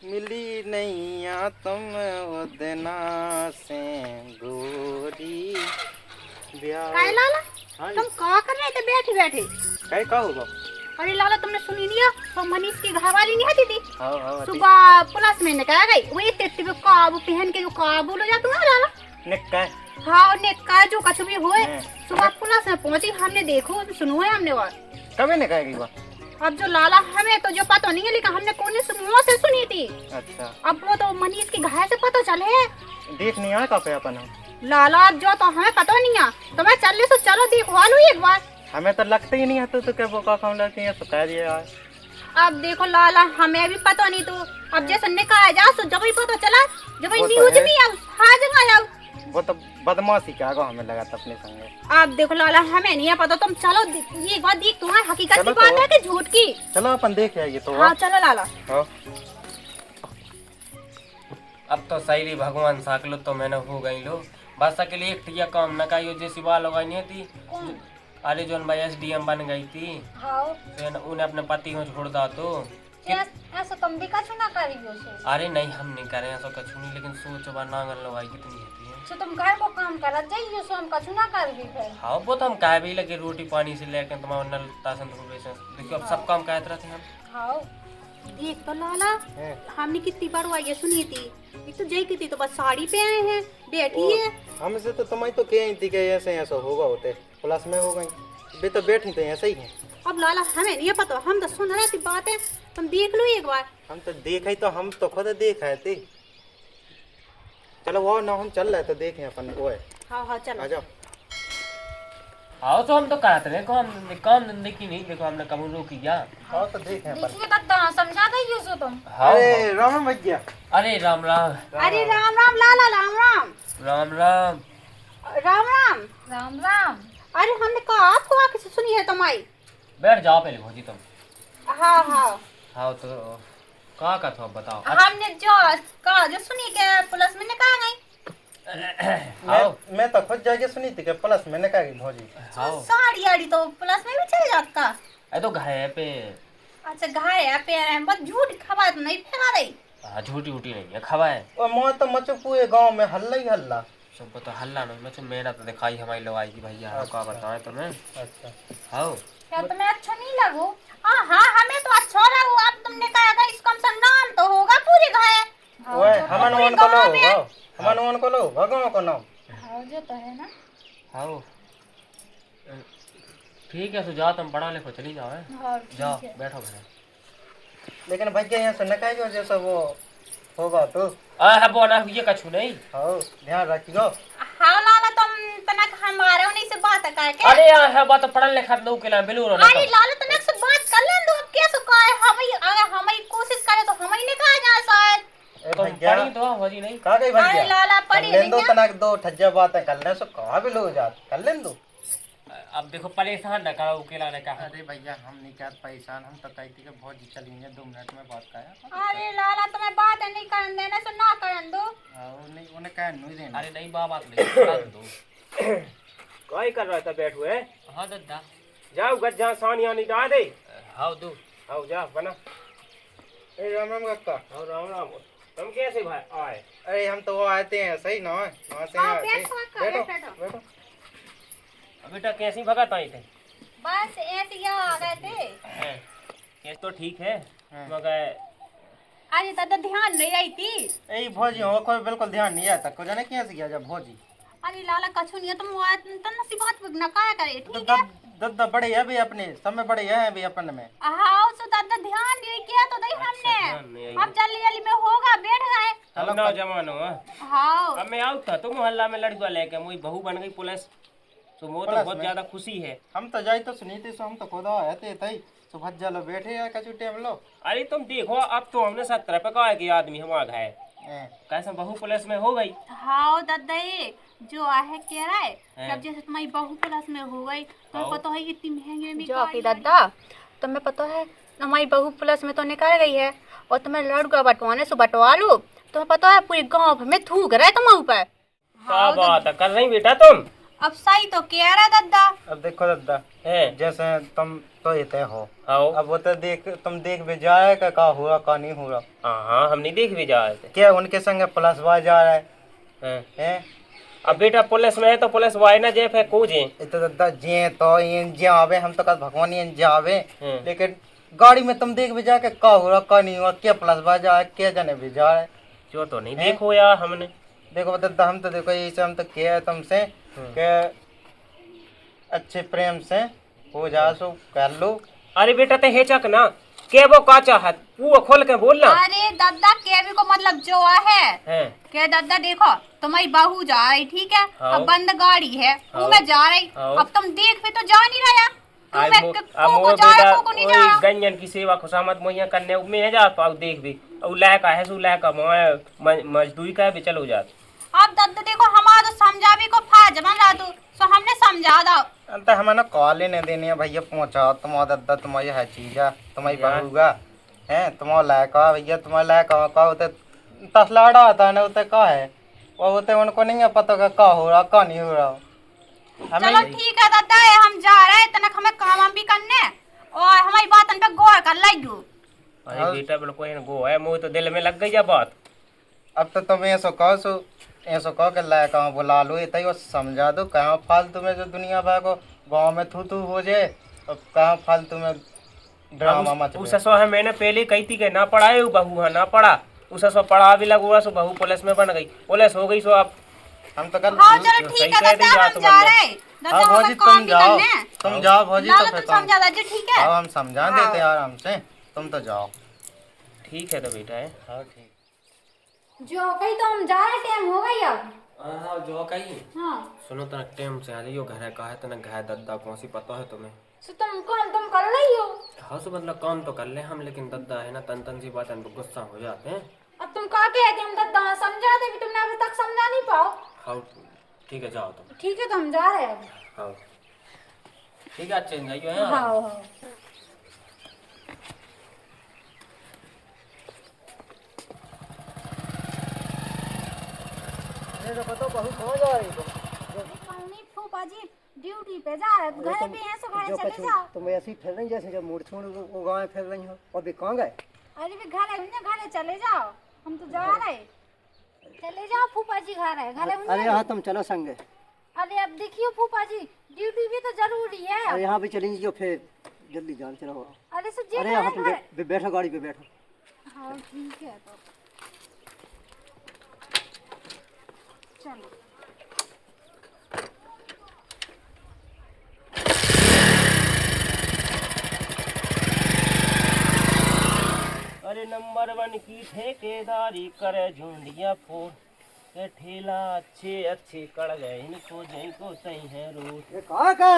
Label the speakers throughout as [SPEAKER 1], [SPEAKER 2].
[SPEAKER 1] मिली नैया तुम उदना से गोरी ब्याह।
[SPEAKER 2] काय लाला
[SPEAKER 1] हाँ
[SPEAKER 2] तुम
[SPEAKER 1] जी।
[SPEAKER 2] क्या कर रहे थे बैठे बैठे?
[SPEAKER 1] काय का होगा?
[SPEAKER 2] अरे लाला तुमने सुनी नहीं? तो मनीष की घरवाली नहीं आती थी
[SPEAKER 1] हाँ हाँ ठीक।
[SPEAKER 2] सुबह पुलिस में निकल गई। वही तेरे को काबू पहन के जो काबू ले जाता है लाला।
[SPEAKER 1] निक्का है।
[SPEAKER 2] हाँ और निका जो कछु भी हुए
[SPEAKER 1] हाँ।
[SPEAKER 2] सुबह पुलिस में पहुंची। हमने देखो सुनो है हमने और
[SPEAKER 1] कभी निकाय गई बात?
[SPEAKER 2] अब जो लाला हमें तो जो पता नहीं है लेकिन हमने कौन से मुंह से सुनी थी।
[SPEAKER 1] अच्छा।
[SPEAKER 2] अब वो तो मनीष के घर से पता चले।
[SPEAKER 1] देख नहीं आया कहाँ पे अपन हम?
[SPEAKER 2] लाला अब जो तो हमें पता नहीं है तो मैं चल तो चलो देखवा लो एक बार।
[SPEAKER 1] हमें तो लगता ही नहीं है तो क्या वो का काम लड़ती है तो कह दिया यार।
[SPEAKER 2] अब देखो लाला हमें भी पता नहीं तो अब जैसे निकाह जा सो जब ही पता चला जब
[SPEAKER 1] वो तो
[SPEAKER 2] न्यूज
[SPEAKER 1] है।
[SPEAKER 2] में अब हर जगह अब
[SPEAKER 1] वो तो बदमाशी क्या को हमें लगा था अपने संगे।
[SPEAKER 2] अब देखो लाला हमें नहीं है पता। तुम चलो ये एक बार देख तुम्हारी हकीकत
[SPEAKER 1] चलो
[SPEAKER 2] की बात
[SPEAKER 1] तो।
[SPEAKER 2] है कि झूठ की।
[SPEAKER 1] चलो अपन देख आइए तो।
[SPEAKER 2] हाँ चलो लाला।
[SPEAKER 1] हाँ।
[SPEAKER 3] अब तो सही रही भगवान साकलो तो मैंने हो गई लो बस अकेले एक टिया काम न का जैसी बाल लगाई नहीं थी। अरे जोन भाई SDM बन गई थी
[SPEAKER 2] हाँ
[SPEAKER 3] तो उन्हें अपने पति को छोड़ दा तो
[SPEAKER 2] ऐसा तुम भी कछु ना करियो से।
[SPEAKER 3] अरे नहीं हम नहीं करें ऐसा कछु नहीं लेकिन सोचो बार नांगन लगाई कितनी होती है।
[SPEAKER 2] सो तुम घर को काम करत जाइयो सो हम कछु ना करबी फिर।
[SPEAKER 3] हाँ वो तो हम कह भी लगे रोटी पानी से लेकर तुम्हारा नल तासन देखियो अब सब काम कहते रहते हैं हम।
[SPEAKER 2] हाँ देख तो लाला हमने कितनी बार वो ये सुनी थी। एक तो जय की थी तो बस साड़ी पे आए हैं बैठी है।
[SPEAKER 1] हमसे तो तुम्हारी तो कह थी कि ऐसे ऐसा होगा होते प्लस में हो गई बे तो बैठी तो ऐसा ही है।
[SPEAKER 2] अब लाला हमें नहीं पता हम तो सुन रहे थी बात है तुम देख लो एक बार।
[SPEAKER 1] हम तो देखा ही तो हम तो खुद देख आए थे। चलो वो ना हम चल रहे तो देखें अपन वो है।
[SPEAKER 2] हाँ हाँ
[SPEAKER 1] आ
[SPEAKER 2] चलो।
[SPEAKER 1] जाओ।
[SPEAKER 3] हाँ तो हम तो कहते रहे काम धंधे की नहीं देखो हमने कब रोकी जा।
[SPEAKER 1] हाँ तो देखें अपन।
[SPEAKER 2] देखिए दादा समझा दइयो सो तुम।
[SPEAKER 3] हाँ
[SPEAKER 1] अरे राम भैया।
[SPEAKER 3] अरे राम राम
[SPEAKER 2] अरे राम राम लाला राम राम
[SPEAKER 3] राम राम
[SPEAKER 2] राम राम राम राम। अरे हमने कहा आपको आके से सुनी है तुम्हारी।
[SPEAKER 3] बैठ जाओ पहले भौजी तुम।
[SPEAKER 2] हाँ हाँ
[SPEAKER 3] हाँ तो कहाँ का था बताओ।
[SPEAKER 2] हमने जो कहा जो सुनी के पुलिस में निकाल गई।
[SPEAKER 3] हाँ
[SPEAKER 1] मैं तो खुद जाके सुनी थी कि प्लस मैंने कहा कि भौजी।
[SPEAKER 3] हाँ
[SPEAKER 2] साड़ी आड़ी तो पुलिस में भी चल जाता।
[SPEAKER 3] अरे तो घाय पे
[SPEAKER 2] अच्छा घाय है पैर है बस झूठ खबर तो नहीं फैला रही।
[SPEAKER 3] हाँ झूठी उठी नहीं है खबा है
[SPEAKER 1] और मोह तो मचो पूरे गांव में हल्ला ही हल्ला।
[SPEAKER 3] सब तो हल्ला नहीं मैं मेहनत तो दिखाई हमारी लगाई की भैया हाँ क्या बताएं तुम्हें।
[SPEAKER 1] अच्छा।
[SPEAKER 3] हाँ
[SPEAKER 2] क्या तुम्हें अच्छा नहीं लगो? हाँ हाँ हमें तो अच्छा लगो। अब तुमने कहा था इसका नाम तो होगा पूरे घाय।
[SPEAKER 1] ओए हमन वन को लो हमन वन को लो भगवान को नाम।
[SPEAKER 2] हाँ जो तो है ना।
[SPEAKER 3] हाँ ठीक है तो जाओ तुम पढ़ा लिखो चली जाओ है
[SPEAKER 2] हाँ
[SPEAKER 3] जाओ बैठो घर।
[SPEAKER 1] लेकिन भैया यहाँ से नकाई जो जैसा वो होगा तो
[SPEAKER 3] है बोला ये कछु नहीं।
[SPEAKER 1] हाँ ध्यान रखियो।
[SPEAKER 2] हाँ लाला तुम तनक हमारे उन्हीं से बात करके।
[SPEAKER 3] अरे यार है बात पढ़ा लिखा दो के लिए बिल्कुल ना
[SPEAKER 2] अरे लाला तनक से बात कर ले दो। अब कैसे कहा है हमें अगर हमारी कोशिश करे तो हमें नहीं कहा जा शायद।
[SPEAKER 1] ए
[SPEAKER 3] तुम
[SPEAKER 1] भैया
[SPEAKER 3] पढ़ी तो भौजी नहीं।
[SPEAKER 1] कहा गई
[SPEAKER 2] अरे
[SPEAKER 1] भैया?
[SPEAKER 2] लाला पढ़ी
[SPEAKER 1] कर लें दो
[SPEAKER 2] नहीं है।
[SPEAKER 1] तनक दो ठज्जा बातें कर ले सो कहाँ भी लो जात कर लें दो।
[SPEAKER 3] अब देखो परेशान न करो अकेला ने कहा।
[SPEAKER 1] अरे भैया हम नहीं क्या परेशान हम तो कहती कि बहुत चलेंगे 2 मिनट में बात का।
[SPEAKER 2] अरे लाला तुम्हें बात नहीं करन देना सो ना करन दो।
[SPEAKER 1] नहीं उन्हें कहा नहीं देना।
[SPEAKER 3] अरे नहीं बात नहीं पढ़ा दो।
[SPEAKER 4] काय कर रहा था बैठ हुए
[SPEAKER 3] हाँ दादा
[SPEAKER 4] जाओ गज्जा सानिया निकाल दे।
[SPEAKER 3] हाँ दो
[SPEAKER 4] आओ जा बना।
[SPEAKER 1] ए राम राम काका।
[SPEAKER 4] आओ राम राम तुम कैसे भाई आए।
[SPEAKER 1] अरे हम तो वो आते हैं सही ना वहाँ से
[SPEAKER 2] हाँ,
[SPEAKER 1] आए थे।
[SPEAKER 2] बैठो काका,
[SPEAKER 1] बैठो
[SPEAKER 2] बैठो।
[SPEAKER 1] बैठो।
[SPEAKER 4] बेटा कैसी भगत आई थे।
[SPEAKER 2] बस ऐसे ही आ गए थे।
[SPEAKER 4] ये तो ठीक है
[SPEAKER 1] हाँ।
[SPEAKER 4] मगर
[SPEAKER 2] अरे दादा ध्यान नहीं आई थी।
[SPEAKER 1] ए भौजी हो कोई बिल्कुल ध्यान नहीं आता को जाने क्या से किया जब भौजी
[SPEAKER 2] अरे लाला कछु नहीं है तुम तन सी बात न कहा करे
[SPEAKER 1] तो
[SPEAKER 2] ठीक है।
[SPEAKER 1] दद्दा बड़े है भी अपने सब में बड़े है भी अपन में।
[SPEAKER 2] हाँ सो दादा ध्यान नहीं किया तो नहीं
[SPEAKER 4] ध्यान नहीं
[SPEAKER 2] हमने।
[SPEAKER 4] आई।
[SPEAKER 2] अब जल्दी जल्दी में होगा बैठ गए।
[SPEAKER 1] चलो
[SPEAKER 4] अब नौजवान हो
[SPEAKER 2] हाँ
[SPEAKER 4] अब मैं आऊ था तुम मोहल्ला में लड़का लेके मुझे बहू बन गई पुलिस तो वो तो
[SPEAKER 1] पुलिस
[SPEAKER 4] बहुत
[SPEAKER 1] में?
[SPEAKER 4] ज्यादा खुशी है।
[SPEAKER 1] हम तो जाई तो सुनी थी सो हम तो खुद आते थे तो भज जालो बैठे यार कछु टाइम लो।
[SPEAKER 4] अरे तुम देखो अब तो हमने 17 पे कहा है कि आदमी हम आ गए कैसे बहू पुलिस में हो गई।
[SPEAKER 2] हाँ दादा ये जो है कह रहा है
[SPEAKER 4] हैं।
[SPEAKER 2] जब जैसे तुम्हारी बहू क्लास में हो गई तुम्हें
[SPEAKER 4] हाँ।
[SPEAKER 2] पता है इतनी महंगे में
[SPEAKER 5] जो कि दादा तुम्हें पता है हमारी बहू प्लस में तो निकाल गई है और तुम्हें लड़का बंटवाने से बंटवा लो। तुम्हें पता है पूरे गांव में थूक रहा है तुम्हारे ऊपर।
[SPEAKER 4] क्या बात है कर रही बेटा तुम।
[SPEAKER 2] अब सही तो कह रहा दद्दा।
[SPEAKER 1] अब देखो दादा,
[SPEAKER 4] है
[SPEAKER 1] जैसे तुम तो ये तय हो,
[SPEAKER 4] आओ।
[SPEAKER 1] अब वो तो तुम देख भी जाए का हुआ का नहीं हो रहा।
[SPEAKER 4] हाँ हाँ, हम नहीं देख भी जा रहे थे।
[SPEAKER 1] क्या उनके संग प्लस बा जा रहा है?
[SPEAKER 4] हैं?
[SPEAKER 1] हैं?
[SPEAKER 4] अब बेटा पुलिस में है तो पुलिस वाई ना जे फे को जे।
[SPEAKER 1] ये तो दादा जे तो ये जावे, हम तो कल भगवान ये जावे,
[SPEAKER 4] हम्म।
[SPEAKER 1] लेकिन गाड़ी में तुम देख भी जा के का हो रहा का नहीं हुआ, क्या प्लस बा जा है, क्या जाने भी जा रहा है।
[SPEAKER 4] जो तो नहीं
[SPEAKER 1] हैं?
[SPEAKER 4] देखो यार हमने।
[SPEAKER 1] देखो दादा, हम तो देखो इसे हम तो किया है तुमसे कि अच्छे प्रेम से हो जा, सो कर लो।
[SPEAKER 4] अरे बेटा ते हेचक ना के वो का चाहत वो खोल के बोलना।
[SPEAKER 2] अरे दद्दा केवी को मतलब जो है
[SPEAKER 4] हैं?
[SPEAKER 2] के दद्दा देखो तुम्हारी बहू जा रही, ठीक है,
[SPEAKER 4] हाँ।
[SPEAKER 2] अब बंद गाड़ी है,
[SPEAKER 4] हाँ।
[SPEAKER 2] वो मैं जा रही,
[SPEAKER 4] हाँ।
[SPEAKER 2] अब तुम देख भी तो जा नहीं रहा,
[SPEAKER 4] आई
[SPEAKER 2] तुम्हें
[SPEAKER 4] मो-
[SPEAKER 2] को
[SPEAKER 4] अब
[SPEAKER 2] को
[SPEAKER 4] वो
[SPEAKER 2] जा रहा
[SPEAKER 4] बेटा
[SPEAKER 2] को नहीं जा रहा।
[SPEAKER 4] गंजन की सेवा खुशामत मुहैया करने में जा पाओ देख भी और लायक है सु लायक मजदूरी का भी चलो जात।
[SPEAKER 2] अब दद्दा देखो हमारा तो समझा भी को फाज बन रहा तू, सो हमने समझा दो।
[SPEAKER 1] अंत हमें कॉल ही नहीं देनी है भैया, पहुँचाओ तुम्हारा दादा, तुम्हारी है चीज है, तुम्हारी बहू का है, तुम्हारा लायक है भैया, तुम्हारा लायक का होते तसलाड़ा होता है ना, होते का है वो होते, उनको नहीं है पता का हो रहा का नहीं हो रहा।
[SPEAKER 2] चलो ठीक है दद्दा, हम जा रहे हैं, तनक हमें काम भी करने और हमारी बातन पे गौर कर लगू।
[SPEAKER 4] अरे बेटा बिल्कुल गो है मुँह तो दिल में लग गई है बात।
[SPEAKER 1] अब तो तुम ऐसो कहो के लायक बुला लो, इतना ही समझा दो, कहाँ फालतू में जो दुनिया भर को गाँव में थू हो जाए, और कहाँ फालतू में ड्रामा मच
[SPEAKER 4] उस ससुर है मैंने पहले कही थी कि ना पढ़ाए वो बहू है ना पढ़ा, उस ससुर पढ़ा भी लगुआ सो बहू पुलिस में बन गई, पुलिस हो गई सो अब
[SPEAKER 1] हम तो कल।
[SPEAKER 2] हाँ चलो ठीक है दद्दा, हम जा रहे हैं दद्दा,
[SPEAKER 1] हाँ
[SPEAKER 2] हमें
[SPEAKER 1] भौजी
[SPEAKER 2] काम
[SPEAKER 1] तुम
[SPEAKER 2] भी
[SPEAKER 1] जाओ,
[SPEAKER 2] करने हैं।
[SPEAKER 1] तुम जाओ भौजी,
[SPEAKER 2] ना
[SPEAKER 1] तो
[SPEAKER 2] ना
[SPEAKER 1] फिर
[SPEAKER 2] तुम समझा दीजिए, ठीक है।
[SPEAKER 1] हाँ हम समझा देते यार हमसे, तुम तो जाओ।
[SPEAKER 4] ठीक है तो बेटा है।
[SPEAKER 1] हाँ ठीक।
[SPEAKER 5] जो कहीं तो हम जा रहे, टाइम हो गई अब।
[SPEAKER 3] हाँ जो कही
[SPEAKER 5] हाँ
[SPEAKER 3] सुनो तना टाइम से आ जाइयो घर का है तना घर दद्दा कौन सी पता है तुम्हें।
[SPEAKER 5] सो तुम कर रही हो।
[SPEAKER 3] हाँ सो मतलब काम तो कर ले हम, लेकिन दद्दा है ना तन तन सी बात है गुस्सा हो जाते हैं।
[SPEAKER 5] अब तुम कहा कहते हम दद्दा समझा दे, तुमने अभी तक समझा नहीं पाओ।
[SPEAKER 3] हाँ ठीक है जाओ तुम।
[SPEAKER 5] ठीक है तो हम जा रहे हैं अब।
[SPEAKER 3] हाँ ठीक है अच्छे जाइयो है।
[SPEAKER 5] हाँ हाँ फूफा जी ड्यूटी पे जा रहे, घर पे हैं, सो घर चले जाओ।
[SPEAKER 6] तुम ऐसे ही फिर रही जैसे जब मूड छोड़ वो गाँव में फिर रही हो, और भी कहाँ गए?
[SPEAKER 5] अरे भी घर चले जाओ, हम तो जा रहे। चले जाओ फूफा जी, घर है घर
[SPEAKER 6] अरे यहाँ तुम चलो संगे।
[SPEAKER 5] अरे अब देखियो फूफा जी, ड्यूटी भी तो जरूरी है।
[SPEAKER 6] अरे यहाँ भी चलेंगे जो फिर जल्दी जान चलो।
[SPEAKER 5] अरे सो जी
[SPEAKER 6] अरे यहाँ तुम बैठो, गाड़ी पे बैठो।
[SPEAKER 5] हाँ ठीक है तो चलो।
[SPEAKER 4] अरे नंबर 1 की ठेकेदारी करे झुंडिया फोड़ के ठेला अच्छे अच्छे कड़ गए इनको जिनको सही है रोज।
[SPEAKER 6] ये कहाँ का?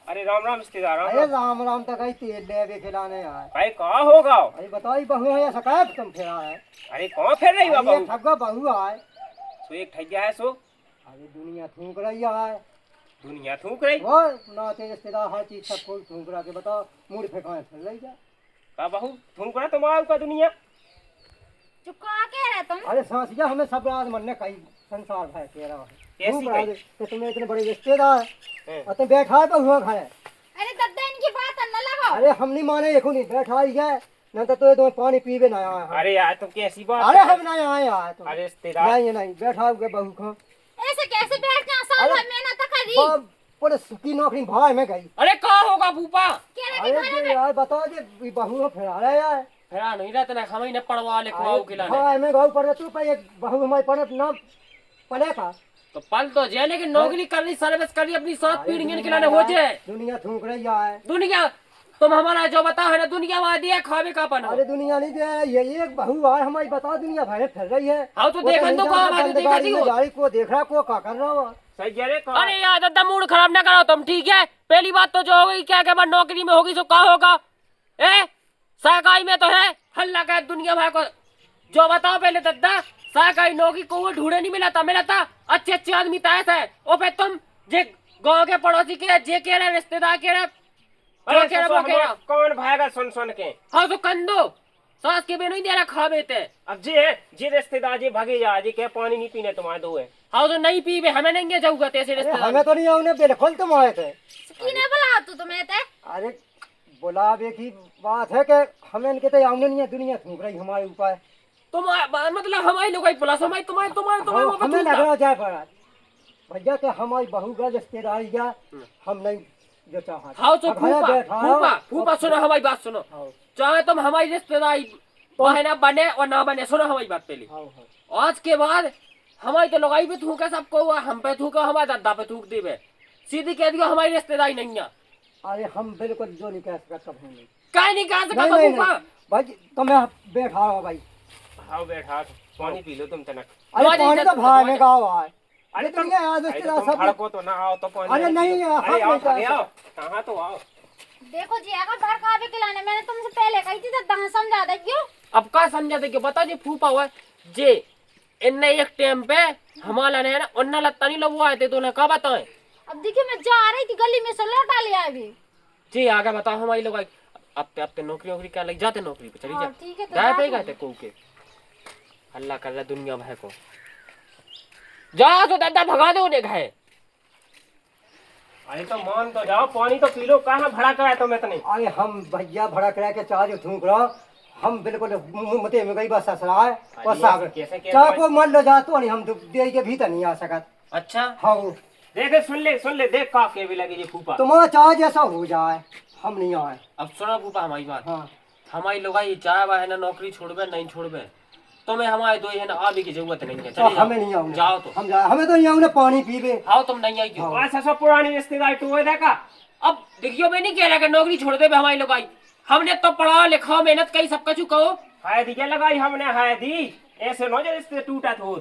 [SPEAKER 4] अरे राम राम रिश्तेदार
[SPEAKER 6] अरे राम राम तक आई तेल ले खिलाने आए।
[SPEAKER 4] भाई कहाँ होगा?
[SPEAKER 6] अरे बताओ ये बहू है या शिकायत तुम फिर आए?
[SPEAKER 4] अरे कौन फिर रही
[SPEAKER 6] अरे
[SPEAKER 4] बाबू?
[SPEAKER 6] ये ठग्गा बहू आए।
[SPEAKER 4] सो एक ठगिया है सो
[SPEAKER 6] अरे दुनिया थूक रही है,
[SPEAKER 4] दुनिया थूक रही।
[SPEAKER 6] वो नाते रिश्तेदार हर चीज सब कुछ थूक रहा के बताओ मूड फेंकाए फिर रही है।
[SPEAKER 4] का बहू थूक रहा तुम्हारा का दुनिया।
[SPEAKER 5] चुप कहाँ के रहे तुम?
[SPEAKER 6] अरे सांसिया हमें सब राज मन ने कई संसार भाई कह रहा है
[SPEAKER 4] कैसी
[SPEAKER 6] थूक रहा
[SPEAKER 4] कही?
[SPEAKER 6] है, तो तुम्हें इतने बड़े रिश्तेदार
[SPEAKER 4] हैं।
[SPEAKER 6] और तुम बैठा है बहू खाए।
[SPEAKER 5] अरे दद्दा इनकी बात न लगाओ।
[SPEAKER 6] अरे हम नहीं माने, देखो नहीं बैठा ही है न तो तुम्हें पानी पीवे ना आया है।
[SPEAKER 4] अरे यार तुम कैसी बात
[SPEAKER 6] अरे
[SPEAKER 4] कर रहे
[SPEAKER 6] हम ना आए यार तुम।
[SPEAKER 4] अरे रिश्तेदार
[SPEAKER 6] नहीं नहीं बैठा हुआ बहू खा
[SPEAKER 5] ऐसे कैसे बैठ जा, साल
[SPEAKER 6] अरे,
[SPEAKER 5] भर मेहनत करी।
[SPEAKER 6] पुलिस की नौकरी भाई में गई।
[SPEAKER 4] अरे कहाँ होगा भूपा?
[SPEAKER 5] कह रहे
[SPEAKER 6] अरे ये यार बताओ जे बहू को फिरा रहे यार
[SPEAKER 3] फिर नहीं रहता ना हमें न पड़वा ले खुआओ खिलाने।
[SPEAKER 6] भाई में गऊ पर तू पे एक बहू हमारे पर ना पड़े का।
[SPEAKER 3] तो पल तो जे लेकिन नौकरी करनी सर्विस करनी अपनी साथ पीढ़ी खिलाने हो जाए।
[SPEAKER 6] दुनिया थूक रही है।
[SPEAKER 3] दुनिया तुम हमारा जो बताओ है ना दुनिया वहाँ दिया खावे का पन।
[SPEAKER 6] अरे दुनिया नहीं दे, ये एक बहू है हमारी, बताओ दुनिया भर में फिर रही है।
[SPEAKER 3] हाँ तो
[SPEAKER 6] वो
[SPEAKER 3] देखन तो
[SPEAKER 6] नहीं
[SPEAKER 3] को
[SPEAKER 6] जानता,
[SPEAKER 3] हमारी देखा
[SPEAKER 6] गाड़ी
[SPEAKER 3] दी
[SPEAKER 6] में
[SPEAKER 3] हो।
[SPEAKER 6] गाड़ी को देख रहा को का कर रहा हो।
[SPEAKER 4] सही कह रहे कहाँ?
[SPEAKER 3] अरे यार दादा मूड खराब ना करो तुम, ठीक है? पहली बात तो जो हो गई क्या क्या बात नौकरी में होगी तो क्या होगा? ए सरकारी में तो है हल्ला का दुनिया भर को। जो बताओ पहले दादा, सरकारी नौकरी को वो ढूंढे नहीं मिला था अच्छे अच्छे आदमी तैस है। और फिर तुम जे गाँव के पड़ोसी के जे कह रहे रिश्तेदार कह रहे
[SPEAKER 4] अरे ससुर कौन भागा सुन के?
[SPEAKER 3] हाँ तो कंदो सास के भी नहीं दे रहा खावे थे।
[SPEAKER 4] अब जे रिश्तेदार जे भागे जा जे के पानी नहीं पीने तुम्हारे दो है
[SPEAKER 3] हाँ तो नहीं पी हमें नहीं जाऊंगा तेरे
[SPEAKER 6] अरे
[SPEAKER 3] रिश्तेदार
[SPEAKER 6] हमें तो नहीं आउने बिल्कुल तुम आए थे।
[SPEAKER 5] किने बुला तू तुम्हें ते
[SPEAKER 6] अरे बुलाव एक ही बात है कि हमें इनके तो आउने नहीं है, दुनिया थूक रही हमारे ऊपर।
[SPEAKER 3] तुम मतलब हमारी लोग प्लस हमारी तुम्हारे तुम्हारे तुम्हारे
[SPEAKER 6] हाँ, हमें लग रहा जाए पड़ा भैया कि हमारी बहू का रिश्तेदारी का हम नहीं जो चाहा।
[SPEAKER 3] हाँ तो फूफा सुनो हमारी बात सुनो, चाहे तुम हमारी रिश्तेदारी बहना बने और ना बने, सुनो हमारी बात पहले। आज के बाद हमारी तो लगाई पे थूके सबको हुआ, हम पे थूका हमारे दादा पे थूक देवे, सीधी कह दियो हमारी रिश्तेदारी नहीं है।
[SPEAKER 6] अरे हम बिल्कुल जो नहीं कह सकते कभी नहीं।
[SPEAKER 3] कहीं नहीं कह सकता
[SPEAKER 6] नहीं,
[SPEAKER 3] फूफा।
[SPEAKER 6] भाई तुम्हें बैठा हो भाई।
[SPEAKER 4] हाँ बैठा पानी पी लो तुम तनक।
[SPEAKER 6] अरे पानी तो भाई में गाँव आए।
[SPEAKER 4] अरे तुम
[SPEAKER 6] सब
[SPEAKER 4] भड़को तो ना आओ तो पानी।
[SPEAKER 6] अरे नहीं
[SPEAKER 4] अरे आओ कहाँ तो आओ।
[SPEAKER 5] देखो जी अगर घर खा के खिलाने मैंने तुमसे पहले कही थी तो दहा समझा दे क्यों।
[SPEAKER 3] अब का समझा दे क्यों बता जी फूफा हुआ जे इनने एक टाइम पे हमारा ने ना उन्ना लत्ता नहीं लोग आए थे तो उन्हें का बताएं।
[SPEAKER 5] अब देखिए मैं जा रही थी गली में से लौटा लिया अभी।
[SPEAKER 3] जी आगे बताओ हमारी लोग अब ते नौकरी क्या लग जाते नौकरी पे चली
[SPEAKER 5] हाँ,
[SPEAKER 3] जा
[SPEAKER 5] ठीक है तो
[SPEAKER 3] जाए पे गए थे को के हल्ला कर रहा दुनिया भर को। जाओ तो दादा भगा दो उन्हें घाय।
[SPEAKER 4] अरे तो मान तो जाओ पानी तो पी लो, कहाँ भड़ा कराया तुम इतने।
[SPEAKER 6] अरे हम भैया भड़ा करा के चाह जो थूक रहा हम बिल्कुल मते में गई बस ससरा है और सागर चाह को मन लो जा तो नहीं हम दे के भीतर नहीं आ सकत।
[SPEAKER 3] अच्छा
[SPEAKER 6] हाँ
[SPEAKER 4] देख सुन ले देख का के भी लगी जी फूफा।
[SPEAKER 6] तुम्हारा चाह जैसा हो जाए हम नहीं आए।
[SPEAKER 3] अब सुनो फूफा हमारी बात।
[SPEAKER 6] हाँ
[SPEAKER 3] हमारी लोग चाहे वह है ना नौकरी छोड़बे नहीं छोड़बे तुम्हें हमारे दो है ना आवे की जरूरत नहीं है।
[SPEAKER 6] तो
[SPEAKER 3] चलिए
[SPEAKER 6] हमें नहीं आऊंगे।
[SPEAKER 3] जाओ तो
[SPEAKER 6] हम जाए हमें तो नहीं आऊंगे पानी पीवे।
[SPEAKER 3] हाँ तुम नहीं आई क्यों।
[SPEAKER 4] ऐसा सब पुरानी रिश्तेदारी टू है देखा।
[SPEAKER 3] अब देखियो मैं नहीं कह रहा कि नौकरी छोड़ दे हमारी लोग हमने तो पढ़ा लिखा मेहनत कही सब कुछ कहो।
[SPEAKER 4] हाय दी क्या लगाई हमने हाय दी ऐसे नो जो रिश्ते टूटा तो।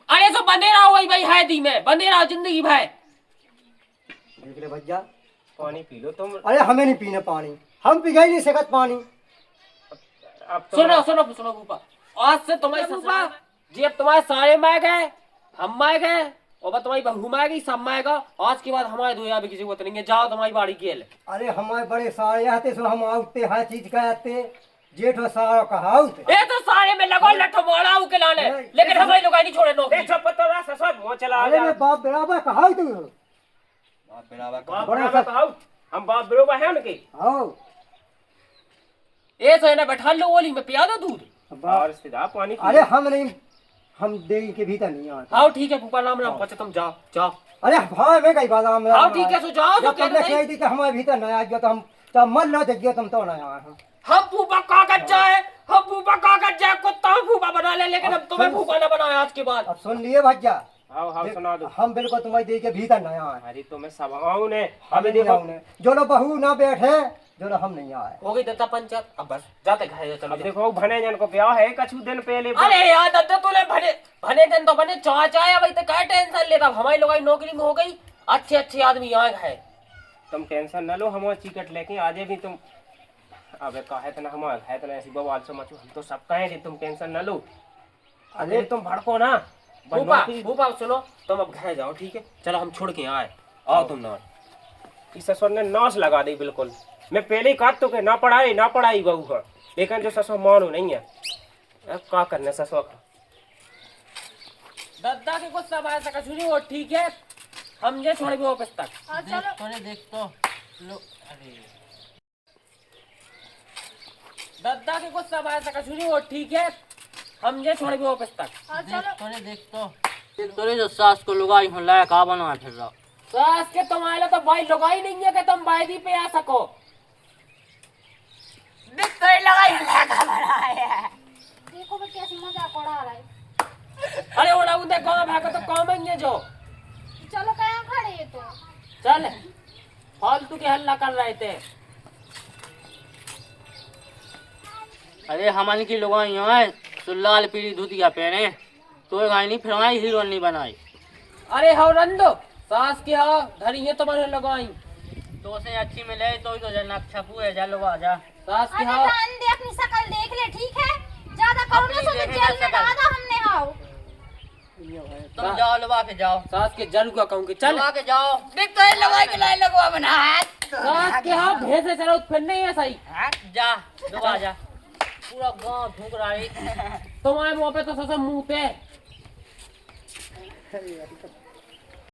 [SPEAKER 3] अरे तो बंदे रहो वही भाई है दी में बंदे रहो जिंदगी भाई।
[SPEAKER 6] देख ले भैया
[SPEAKER 4] पानी पी लो तुम।
[SPEAKER 6] अरे हमें नहीं पीना पानी हम पी नहीं सकत पानी।
[SPEAKER 4] अब तो
[SPEAKER 3] सुनो सुनो सुनो फूफा आज से तुम्हारे फूफा जी अब तुम्हारे सारे माए गए हम माए गए और तुम्हारी बहू माए गई सब माएगा। आज के बाद हमारे दो यहाँ की जरूरत नहीं है। जाओ तुम्हारी बाड़ी की है।
[SPEAKER 6] अरे हमारे बड़े सारे आते सो हम आउते हर चीज का आते जेठो सारा कहाउत।
[SPEAKER 3] ये तो सारे में लगो लठो मारा के लाने लेकिन हमारी लोग नहीं छोड़े नौकरी।
[SPEAKER 4] देख सब पत्ता रास्ता सब वो चला
[SPEAKER 6] अरे मैं बाप बराबर कहाउत
[SPEAKER 4] बाप बराबर कहाऊ हम बाप बराबर है उनके।
[SPEAKER 6] आओ
[SPEAKER 3] ये तो इन्हें बैठा लो ओली में पिया दो दूध।
[SPEAKER 4] और रिश्तेदार पानी पी
[SPEAKER 6] अरे हम नहीं हम देवी के भीतर नहीं आते।
[SPEAKER 3] हाँ ठीक है फूफा नाम नाम बच्चे तुम जाओ जाओ।
[SPEAKER 6] अरे भाई मैं कहीं बादाम
[SPEAKER 3] हाँ ठीक है सो जाओ तो
[SPEAKER 6] जब तक कही थी कि हमारे भीतर नहीं आ गया तो हम तब मन लो जगियो तुम तो नहीं आए।
[SPEAKER 3] हम फूफा कागज जाए हम फूफा कागज जाए कुत्ता फूफा बना ले लेकिन अब तुम्हें फूफा ना बनाया आज के बाद।
[SPEAKER 6] अब सुन लिए भैया
[SPEAKER 4] हाँ सुना दो।
[SPEAKER 6] हम बिल्कुल तुम्हारी देवी के भीतर नहीं आए।
[SPEAKER 4] अरे तो मैं सब आऊं ने
[SPEAKER 6] अभी
[SPEAKER 4] अभी
[SPEAKER 6] नहीं
[SPEAKER 4] देखो
[SPEAKER 6] आऊंगे जो लोग बहू ना बैठे जो लोग हम नहीं आए।
[SPEAKER 3] हो गई दत्ता पंचायत अब बस जाते घर चलो।
[SPEAKER 4] अब देखो भने जन को ब्याह है कछु दिन पहले।
[SPEAKER 3] अरे यार दत्ता तूने भने भने दिन तो बने चाह चाहे भाई तो क्या टेंशन लेता हमारी लोग नौकरी में हो गई अच्छे अच्छे आदमी यहाँ है।
[SPEAKER 4] तुम टेंशन न लो हमारा टिकट लेके आजे भी तुम। अबे कहे तना हमारा है तना ऐसी बवाल से मचो हम तो सब कहेंगे तुम टेंशन न लो। अरे तुम भड़को ना
[SPEAKER 3] फूफा फूफा सुनो तुम अब घर जाओ ठीक है चलो हम छोड़ के आए आओ तुम ना।
[SPEAKER 4] इस ससुर ने नाश लगा दी बिल्कुल। मैं पहले ही कहा तो कि ना पढ़ाई बहू का लेकिन जो ससुर मानो नहीं है अब क्या करने ससुर का।
[SPEAKER 3] दादा के गुस्सा बाहर सका सुनी वो ठीक है हम ये छोड़ भी वापस तक
[SPEAKER 5] चलो
[SPEAKER 3] देख तो लो। अरे दादा के गुस्सा बाहर सका सुनी वो ठीक है हम ये छोड़ भी वापस तक
[SPEAKER 5] चलो
[SPEAKER 3] देख तो
[SPEAKER 7] तोरे जो सास को लुगाई हो लायक का बना फिर रहा
[SPEAKER 3] सास के तुम्हारे तो भाई लुगाई नहीं है कि तुम बायदी पे आ सको।
[SPEAKER 5] देखो मैं कैसे मजाक उड़ा रहा है।
[SPEAKER 3] अरे उड़ा उधर गाँव भागो तो कौन है जो
[SPEAKER 5] चलो कहाँ खड़े ये तो।
[SPEAKER 3] चल फालतू के हल्ला कर रहे थे।
[SPEAKER 7] अरे हमारी की लुगाई है तो लाल पीली धुतिया पहने तो गाय नहीं फिर हमारी हीरो नहीं बनाई।
[SPEAKER 3] अरे हो रंदो सास की हो धरी है तुम्हारे लगाई
[SPEAKER 7] तो से अच्छी मिले तो ही तो जन छपू है जा लोग आजा
[SPEAKER 3] सास की
[SPEAKER 5] अरे
[SPEAKER 3] हो
[SPEAKER 5] बहन दे अपनी शक्ल देख ले ठीक है ज्यादा करो ना तो जेल में डाल दो हमने आओ।
[SPEAKER 7] तुम जाओ लगा के जाओ
[SPEAKER 3] सास के जरूर का कहूँ कि चल
[SPEAKER 7] लगा के जाओ
[SPEAKER 5] देख तो लगाई के लाई लगवा बना
[SPEAKER 3] सास के हो भेसे चलो फिर नहीं है सही
[SPEAKER 7] जा लोग आजा पूरा गांव धूक रहा है।
[SPEAKER 3] तुम्हारे मुँह पे तो सबसे मुँह पे
[SPEAKER 6] अरे यार,